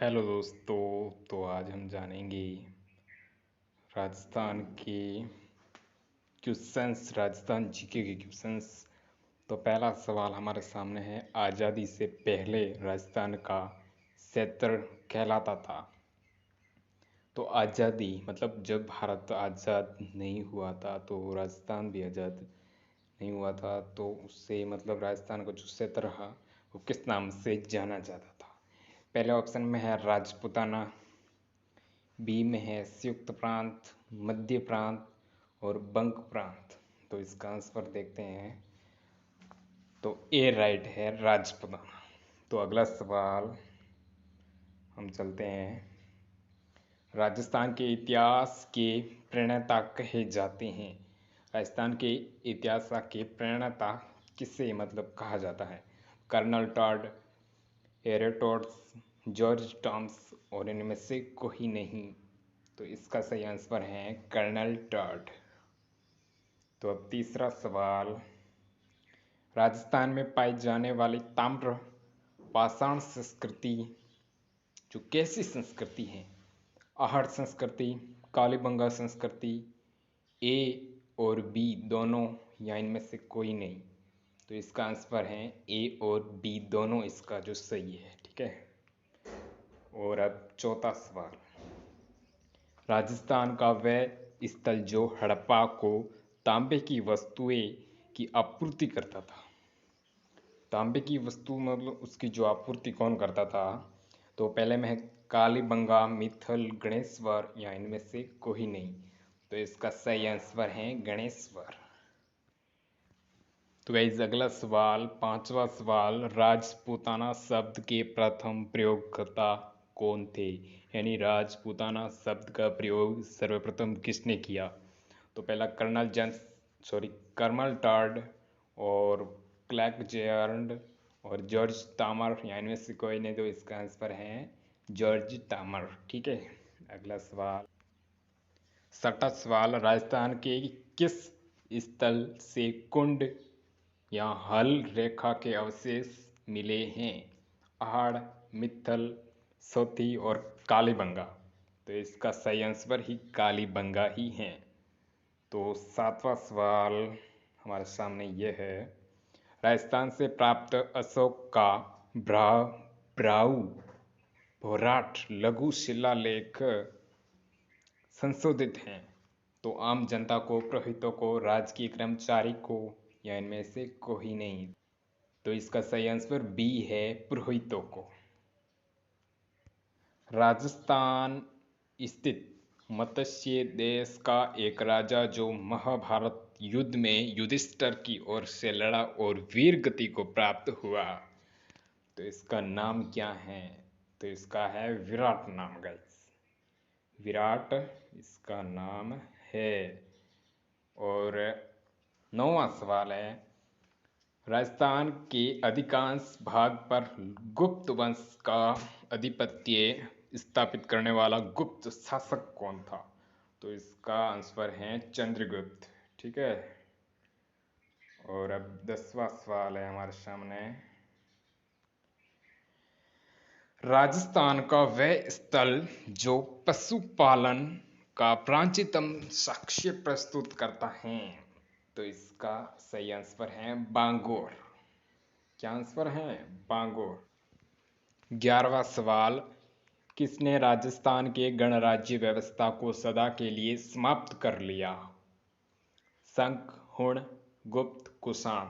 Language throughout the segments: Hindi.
हेलो दोस्तों। तो आज हम जानेंगे राजस्थान के क्वेश्चंस, राजस्थान जीके के क्वेश्चंस। तो पहला सवाल हमारे सामने है, आज़ादी से पहले राजस्थान का क्षेत्र कहलाता था। तो आज़ादी मतलब जब भारत आज़ाद नहीं हुआ था तो राजस्थान भी आज़ाद नहीं हुआ था, तो उससे मतलब राजस्थान का जो क्षेत्र रहा वो किस नाम से जाना जाता था। पहले ऑप्शन में है राजपूताना, बी में है संयुक्त प्रांत, मध्य प्रांत और बंग प्रांत। तो इसका आंसर देखते हैं। तो ए राइट है, राजपूताना। तो अगला सवाल हम चलते हैं। राजस्थान के इतिहास के प्रणेता कहे जाते हैं। राजस्थान के इतिहास के प्रणेता किसे मतलब कहा जाता है? Colonel Tod, Herodotus, George Toms और इनमें से कोई नहीं। तो इसका सही आंसर है कर्नल टॉड। तो अब तीसरा सवाल, राजस्थान में पाई जाने वाली ताम्र पाषाण संस्कृति जो कैसी संस्कृति है? आहड़ संस्कृति, कालीबंगा संस्कृति, ए और बी दोनों या इनमें से कोई नहीं। तो इसका आंसर है ए और बी दोनों, इसका जो सही है। ठीक है। और अब चौथा सवाल, राजस्थान का वह स्थल जो हड़प्पा को तांबे की वस्तुएं की आपूर्ति करता था। तांबे की वस्तु मतलब उसकी जो आपूर्ति कौन करता था? तो पहले में है कालीबंगा, मित्तल, गणेश्वर या इनमें से कोई नहीं। तो इसका सही आंसर है गणेश्वर। तो गाइस अगला सवाल, पांचवा सवाल, राजपूताना शब्द के प्रथम प्रयोगकर्ता कौन थे? यानी राजपूताना शब्द का प्रयोग सर्वप्रथम किसने किया? तो पहला कर्नल टॉड और क्लैकजेआर्ड और जॉर्ज टामर या इनमें से कोई नहीं। तो इसका आंसर है जॉर्ज टामर। ठीक है। अगला सवाल, छठा सवाल, राजस्थान के किस स्थल से कुंड या हल रेखा के अवशेष मिले हैं? आहड़, मित्तल, सोती और कालीबंगा। तो इसका सही आंसर ही कालीबंगा ही है। तो सातवां सवाल हमारे सामने ये है, राजस्थान से प्राप्त अशोक का ब्राउ भोराट लघु शिलालेख संशोधित हैं। तो आम जनता को, पुरोहितों को, राजकीय कर्मचारी को या इनमें से कोई नहीं। तो इसका सही आंसर बी है, पुरोहितों को। राजस्थान स्थित मत्स्य देश का एक राजा जो महाभारत युद्ध में युधिष्ठिर की ओर से लड़ा और वीर गति को प्राप्त हुआ। तो इसका नाम क्या है? तो इसका है विराट नाम गाइस, विराट इसका नाम है। और नौवां सवाल है, राजस्थान के अधिकांश भाग पर गुप्त वंश का आधिपत्य स्थापित करने वाला गुप्त शासक कौन था? तो इसका आंसर है चंद्रगुप्त। ठीक है। और अब 10वां सवाल है हमारे सामने, राजस्थान का वह स्थल जो पशुपालन का प्राचीनतम साक्ष्य प्रस्तुत करता है। तो इसका सही आंसर है बांगोर। क्या आंसर है? बांगोर। 11वां सवाल, किसने राजस्थान के गणराज्य व्यवस्था को सदा के लिए समाप्त कर लिया? शंख, हुण, गुप्त, कुषाण।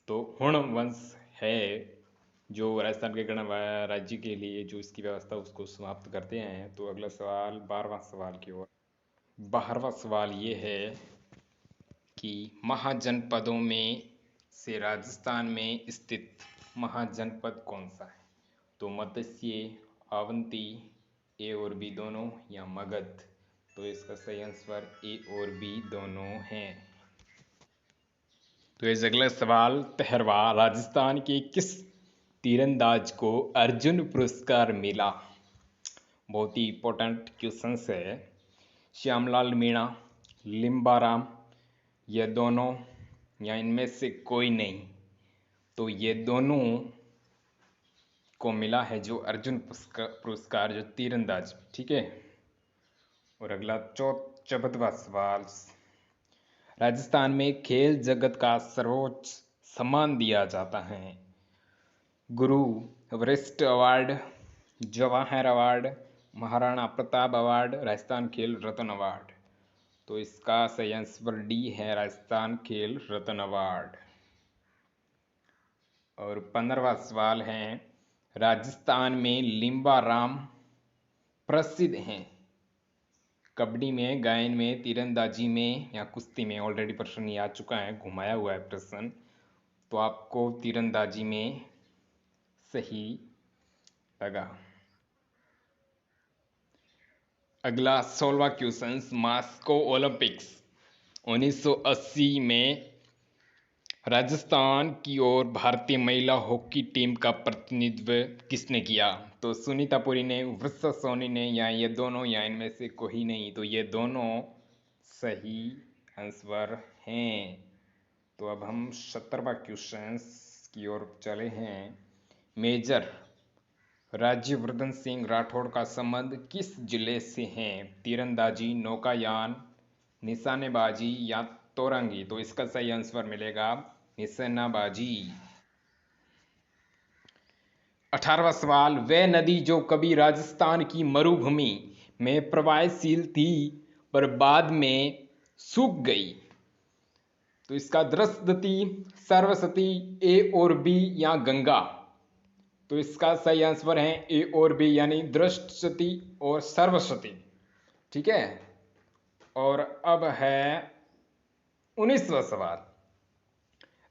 तो हुण वंश है जो राजस्थान के गणराज्य के लिए जो इसकी व्यवस्था उसको समाप्त करते हैं। तो अगला सवाल 12वां सवाल की ओर। 12वां सवाल ये है कि महाजनपदों में से राजस्थान में स्थित महाजनपद कौन सा है? तो मत्स्य, अवंती, ए और बी दोनों या मगध। तो इसका सही आंसर ए और बी दोनों हैं। तो इस अगला सवाल 13वां, राजस्थान के किस तीरंदाज को अर्जुन पुरस्कार मिला? बहुत ही इंपॉर्टेंट क्वेश्चन है। श्यामलाल मीणा, लिम्बाराम, ये दोनों या इनमें से कोई नहीं। तो ये दोनों को मिला है जो अर्जुन पुरस्कार जो तीरंदाज, ठीक है। और अगला 14वां सवाल, राजस्थान में खेल जगत का सर्वोच्च सम्मान दिया जाता है। गुरु वरिष्ठ award, Jawahar award, Maharana Pratap award, Rajasthan खेल रत्न अवार्ड। तो इसका सही आंसर डी है, राजस्थान खेल रत्न अवार्ड। और 15वां सवाल है, राजस्थान में लिम्बा राम प्रसिद्ध हैं। कबड्डी में, गायन में, तीरंदाजी में या कुश्ती में। ऑलरेडी प्रश्न ये आ चुका है, घुमाया हुआ है प्रश्न, तो आपको तीरंदाजी में सही लगा। अगला 16वां क्वेश्चन, मॉस्को ओलंपिक्स 1980 में राजस्थान की ओर भारतीय महिला हॉकी टीम का प्रतिनिधित्व किसने किया? तो सुनीता पुरी ने, वर्षा सोनी ने, या ये दोनों, या इनमें से कोई नहीं। तो ये दोनों सही आंसर हैं। तो अब हम 17वां क्वेश्चन की ओर चले हैं। मेजर राज्यवर्धन सिंह राठौड़ का संबंध किस जिले से है? तीरंदाजी, नौकायान, निशानेबाजी या तोरंगी। तो इसका सही आंसर मिलेगा निशानेबाजी। 18वां सवाल, वह नदी जो कभी राजस्थान की मरुभूमि में प्रवाहशील थी पर बाद में सूख गई। तो इसका दृष्टि, सरस्वती, ए और बी या गंगा। तो इसका सही आंसर है ए और बी, यानी दृष्टि और सरस्वती, ठीक है। और अब है 19वां सवाल,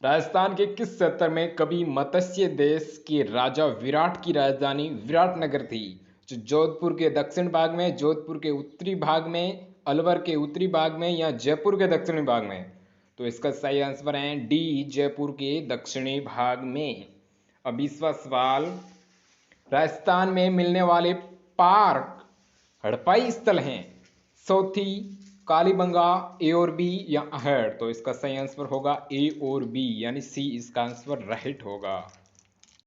राजस्थान के किस क्षेत्र में कभी मत्स्य देश के राजा विराट की राजधानी विराटनगर थी? जो जोधपुर के दक्षिण भाग में, जोधपुर के उत्तरी भाग में, अलवर के उत्तरी भाग में या जयपुर के दक्षिणी भाग में। तो इसका सही आंसर है डी, जयपुर के दक्षिणी भाग में। अब 20वां सवाल, राजस्थान में मिलने वाले पार्क हड़प्पाई स्थल हैं। सौथी, कालीबंगा, ए और बी या अहेड़। तो इसका सही आंसर होगा ए और बी, यानी सी इसका आंसर राइट होगा।